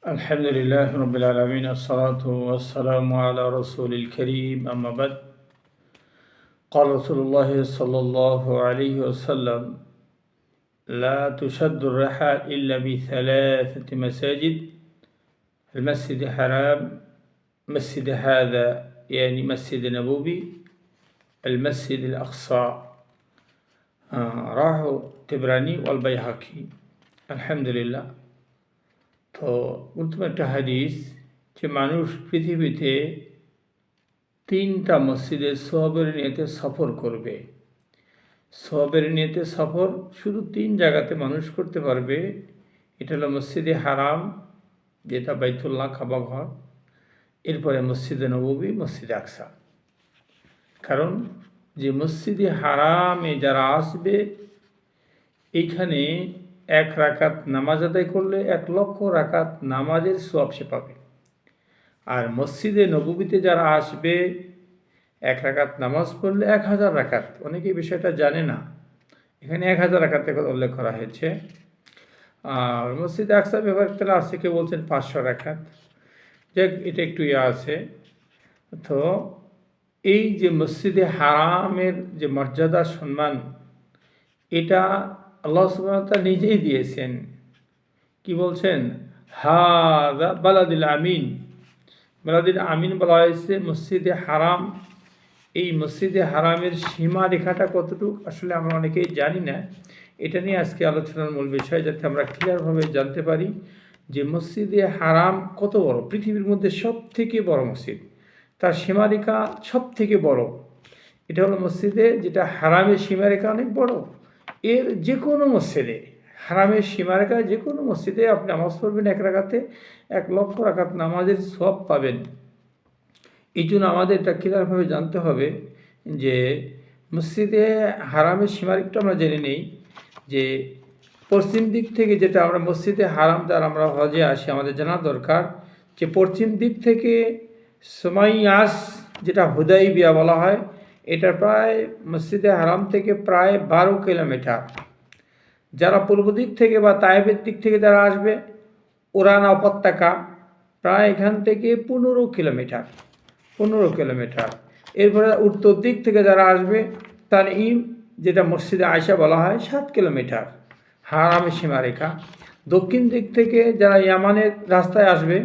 الحمد لله رب العالمين الصلاة والسلام على رسول الكريم أما بعد قال رسول الله صلى الله عليه وسلم لا تشد الرحال إلا بثلاثة مساجد المسجد الحرام مسجد هذا يعني مسجد نبوي المسجد الأقصى রাহু তিবরানি ওয়াল বাইহাকি আলহামদুলিল্লাহ। তো প্রথম একটা হাদিস যে মানুষ পৃথিবীতে 3টা মসজিদে সওয়াবের নিয়তে সফর করবে। সওয়াবের নিয়তে সফর শুধু 3 জায়গাতে মানুষ করতে পারবে। এটা হলো মসজিদে হারাম, যেটা বাইতুল্লাহ কাবা ঘর, এরপরে মসজিদে নববী, মসজিদে আকসা। কারণ যে মসজিদে হারামে যারা আসবে এইখানে 1 রাকাত নামাজ আদায় করলে 1 লক্ষ রাকাত নামাজের সওয়াব সে পাবে। আর মসজিদে নববীতে যারা আসবে 1 রাকাত নামাজ পড়লে 1000 রাকাত। অনেকে বিষয়টা জানে না, এখানে 1000 রাকাতের কথা উল্লেখ করা হয়েছে। আর মসজিদে আকসা ব্যাপারে তারা আছে, কেউ বলছেন 500 রাকাত। যাক, এটা একটু আছে। তো এই যে মসজিদে হারামের যে মর্যাদা সম্মান, এটা আল্লাহ সুবহানাহু ওয়া তাআলা নিজেই দিয়েছেন। কি বলছেন? হাযা বালাদুল আমিন। বালাদুল আমিন বলা হয়েছে মসজিদে হারাম। এই মসজিদে হারামের সীমা রেখাটা কতটুকু আসলে আমরা অনেকেই জানি না। এটা নিয়ে আজকে আলোচনার মূল বিষয়, যাতে আমরা ক্লিয়ারভাবে জানতে পারি যে মসজিদে হারাম কত বড়। পৃথিবীর মধ্যে সবথেকে বড় মসজিদ, তার সীমারেখা সব থেকে বড়। এটা হলো মসজিদে যেটা হারামের সীমারেখা অনেক বড়। এর যে কোনো মসজিদে, হারামের সীমারেখা যে কোনো মসজিদে আপনি নামাজ পড়বেন 1 রাকাতে 1 লক্ষ রাকাত নামাজের সওয়াব পাবেন। এই জন্য আমাদের এটা ক্লিয়ারভাবে জানতে হবে যে মসজিদে হারামের সীমারেখাটা আমরা জেনে নেই। যে পশ্চিম দিক থেকে যেটা আমরা মসজিদে হারাম, যারা আমরা হজে আসি, আমাদের জানা দরকার যে পশ্চিম দিক থেকে সুমাইয়াস, যেটা হুদাইবিয়া বলা হয়, এটা প্রায় মসজিদে হারাম থেকে প্রায় 12 কিলোমিটার। যারা পূর্ব দিক থেকে বা তায়েফের দিক থেকে যারা আসবে, উরানা উপত্যকা, প্রায় এখান থেকে 15 কিলোমিটার। 15 কিলোমিটার। এরপরে উত্তর দিক থেকে যারা আসবে, তানঈম, যেটা মসজিদে আয়েশা বলা হয়, 7 কিলোমিটার হারামের সীমারেখা। দক্ষিণ দিক থেকে যারা ইয়ামানের রাস্তায় আসবে,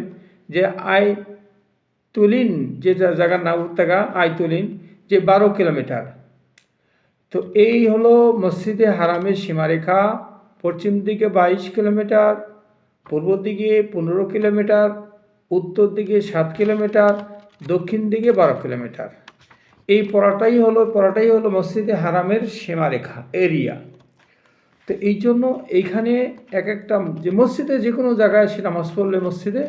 যে আইতুলিন, যেটা জায়গার নাম উপত্যকা আইতুলিন, যে 12 কিলোমিটার। তো এই হলো মসজিদে হারামের সীমারেখা। পশ্চিম দিকে 22 কিলোমিটার, পূর্ব দিকে 15 কিলোমিটার, উত্তর দিকে 7 কিলোমিটার, দক্ষিণ দিকে 12 কিলোমিটার। এই পড়াটাই হলো মসজিদে হারামের সীমারেখা, এরিয়া। তো এই জন্য এইখানে এক একটা যে মসজিদে যে কোনো জায়গায় সে নামাজ পড়লে মসজিদে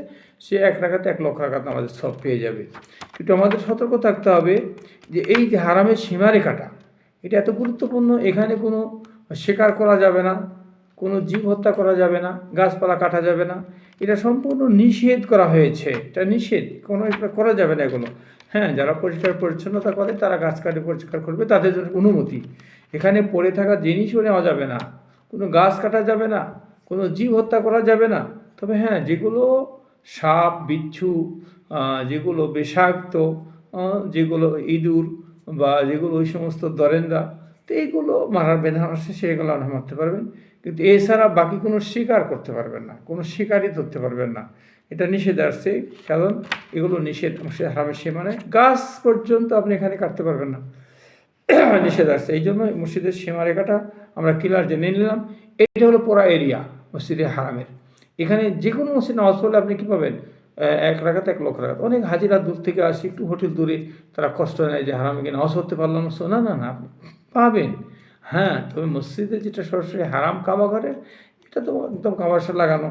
সে 1 রাকাতে 1 লক্ষ রাকাত নামাজের সওয়াব পেয়ে যাবে। কিন্তু আমাদের সতর্ক থাকতে হবে যে এই যে হারামের সীমারেখাটা, এটা এত গুরুত্বপূর্ণ। এখানে কোনো শিকার করা যাবে না, কোনো জীব হত্যা করা যাবে না, গাছপালা কাটা যাবে না। এটা সম্পূর্ণ নিষেধ করা হয়েছে। এটা নিষেধ, কোনো এটা করা যাবে না এগুলো। হ্যাঁ, যারা পরিষ্কার পরিচ্ছন্নতা করে তারা গাছ কাটে পরিষ্কার করবে, তাদের জন্য অনুমতি। এখানে পড়ে থাকা জিনিসও নেওয়া যাবে না, কোনো গাছ কাটা যাবে না, কোনো জীব হত্যা করা যাবে না। তবে হ্যাঁ, যেগুলো সাপ বিচ্ছু, যেগুলো বিষাক্ত, যেগুলো ইঁদুর বা যেগুলো ওই সমস্ত দরেন্দা, তো এইগুলো মারার বিধান আছে, সেগুলো আপনি মারতে পারবেন। কিন্তু এছাড়া বাকি কোনো শিকার করতে পারবেন না, কোনো শিকারই ধরতে পারবেন না। এটা নিষেধ আসছে, কারণ এগুলো নিষেধ হারামের সীমানে। গাছ পর্যন্ত আপনি এখানে কাটতে পারবেন না, নিষেধ আসছে। এই জন্য মসজিদের সীমারেখাটা আমরা ক্লিয়ার জেনে নিলাম। এটা হলো পুরা এরিয়া মসজিদে হারামের। এখানে যে কোনো মসজিদ নামাজ পড়লে আপনি কী পাবেন? 1 রাকাত 1 লক্ষ রাকাত। অনেক হাজিরা দূর থেকে আসে, একটু হোটেল দূরে, তারা কষ্ট নেয় যে হারামে গিয়ে নামাজ পড়তে পারলাম না। না, আপনি পাবেন। হ্যাঁ, তবে মসজিদে যেটা সরাসরি হারাম কাবা ঘরের, এটা তো একদম কাবাসা লাগানো,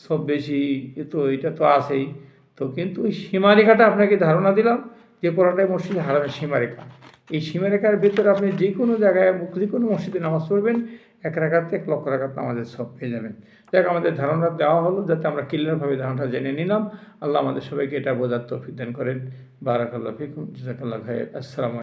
সব বেশি তো এটা তো আছেই। তো কিন্তু ওই সীমারেখাটা আপনাকে ধারণা দিলাম যে পুরাটাই মসজিদে হারামের সীমারেখা। এই সীমারেখার ভিতরে আপনি যে কোনো জায়গায় যে কোনো মসজিদে নামাজ পড়বেন 1 রাকাতে 1 লক্ষ রাকাত নামাজের সওয়াব পেয়ে যাবেন। যাক, আমাদের ধারণা দেওয়া হলো যাতে আমরা ক্লিয়ারভাবে ধারণাটা জেনে নিলাম। আল্লাহ আমাদের সবাইকে এটা বোঝার তৌফিক দান করেন। বারাকাল্লাহু ফিকুম, জাযাকাল্লাহু খাইর। আসসালামু আলাইকুম।